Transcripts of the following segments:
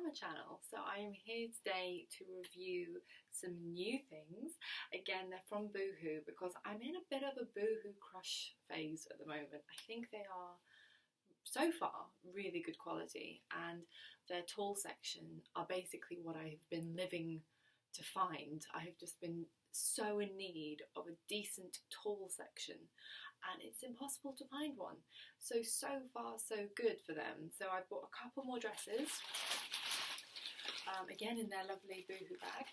summer channel. So I am here today to review some new things. Again, they're from BooHoo because I'm in a bit of a BooHoo crush phase at the moment. I think they are, so far, really good quality, and their tall section are basically what I have been living to find. I have just been so in need of a decent tall section, and it's impossible to find one. So far so good for them. So I bought a couple more dresses, again in their lovely BooHoo bag.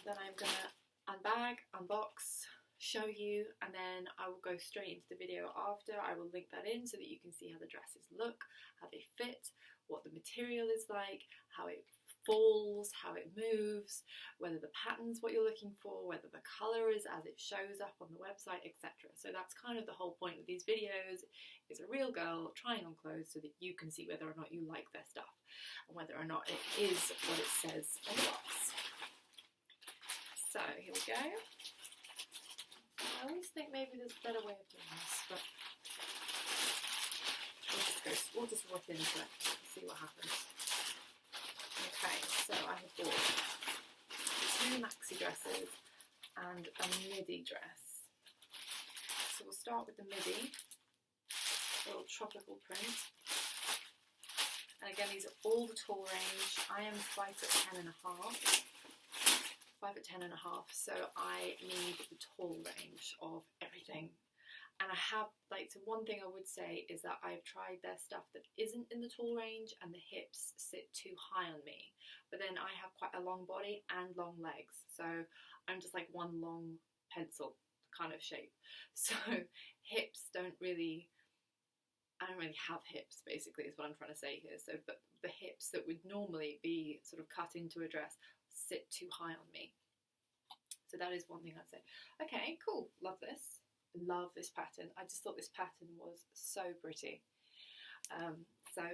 Then I'm gonna unbag, unbox, show you, and then I will go straight into the video after. I will link that in so that you can see how the dresses look, how they fit, what the material is like, how it falls, how it moves, whether the pattern's what you're looking for, whether the colour is as it shows up on the website, etc. So that's kind of the whole point of these videos, is a real girl trying on clothes so that you can see whether or not you like their stuff and whether or not it is what it says on the box. So here we go. I always think maybe there's a better way of doing this, but we'll just whip into it and see what happens. Okay, so I have bought 2 maxi dresses and a midi dress. So we'll start with the midi, a little tropical print. And again, these are all the tall range. I am 5'10.5", 5'10.5", so I need the tall range of everything. And I have, so one thing I would say is that I've tried their stuff that isn't in the tall range and the hips sit too high on me. But then I have quite a long body and long legs, so I'm just like one long pencil kind of shape. So hips I don't really have hips, basically, is what I'm trying to say here. So, but the hips that would normally be sort of cut into a dress sit too high on me. So that is one thing I'd say. Okay, cool, love this. Love this pattern. I just thought this pattern was so pretty. So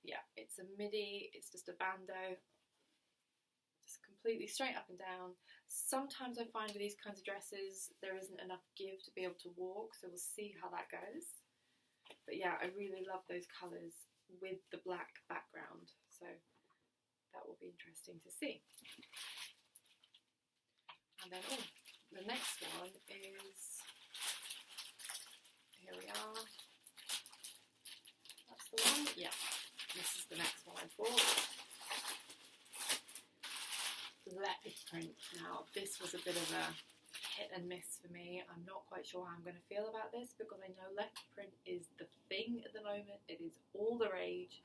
yeah, it's a midi, it's just a bandeau, just completely straight up and down. Sometimes I find with these kinds of dresses there isn't enough give to be able to walk, so we'll see how that goes. But yeah, I really love those colours with the black background, so that will be interesting to see. And then the next one is, here we are, that's the one, yeah, this is the next one I bought. Leopard print. Now this was a bit of a hit and miss for me. I'm not quite sure how I'm going to feel about this because I know leopard print is the thing at the moment. It is all the rage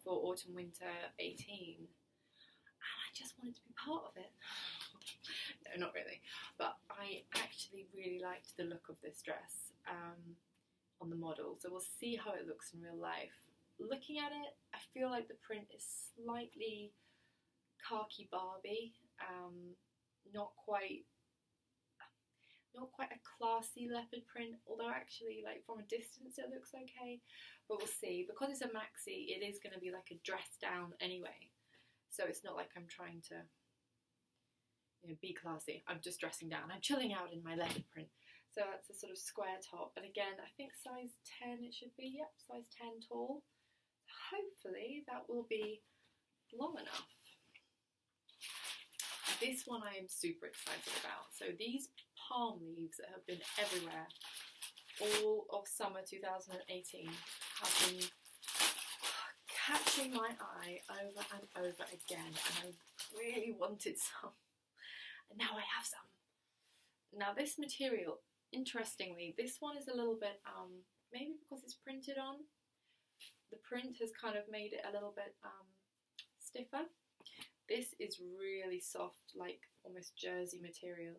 for autumn winter 18, and I just wanted to be part of it. No, not really, but I actually really liked the look of this dress on the model, so we'll see how it looks in real life. Looking at it, I feel like the print is slightly khaki Barbie, not quite a classy leopard print, although actually, like, from a distance it looks okay, but we'll see. Because it's a maxi, it is going to be like a dress down anyway, so it's not like I'm trying to, be classy. I'm just dressing down. I'm chilling out in my leopard print. So that's a sort of square top, and again, I think size 10 it should be, yep, size 10 tall. Hopefully that will be long enough. This one I am super excited about. So these palm leaves that have been everywhere all of summer 2018 have been catching my eye over and over again, and I really wanted some, and now I have some. Now this material, interestingly, this one is a little bit, maybe because it's printed on, the print has kind of made it a little bit stiffer. This is really soft, like almost jersey material.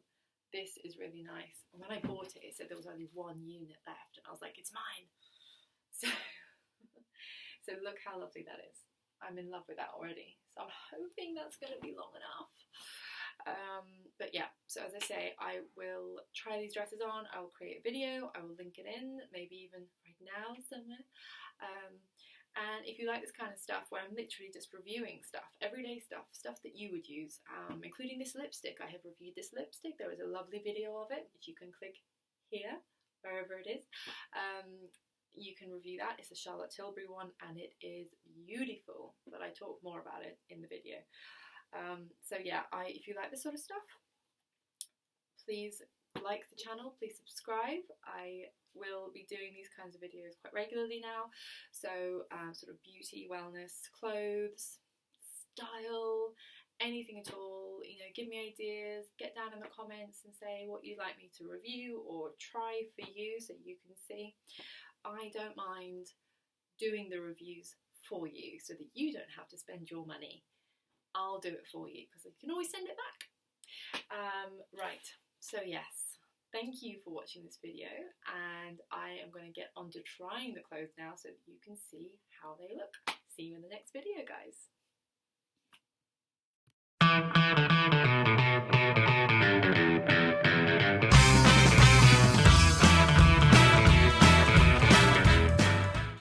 This is really nice. And when I bought it, it said there was only 1 unit left, and I was like, it's mine. So look how lovely that is. I'm in love with that already. So I'm hoping that's going to be long enough. But yeah, so as I say, I will try these dresses on, I will create a video, I will link it in, maybe even right now somewhere. And if you like this kind of stuff where I'm literally just reviewing stuff, everyday stuff that you would use, including this lipstick. I have reviewed this lipstick. There is a lovely video of it, which you can click here, wherever it is. you can review that. It's a Charlotte Tilbury one and it is beautiful, but I talk more about it in the video. So yeah, if you like this sort of stuff, please like the channel, please subscribe. I will be doing these kinds of videos quite regularly now, so sort of beauty, wellness, clothes, style, anything at all. You know, give me ideas, get down in the comments and say what you'd like me to review or try for you so you can see. I don't mind doing the reviews for you so that you don't have to spend your money. I'll do it for you because you can always send it back. Right, so yes, thank you for watching this video, and I am going to get on to trying the clothes now so that you can see how they look. See you in the next video, guys.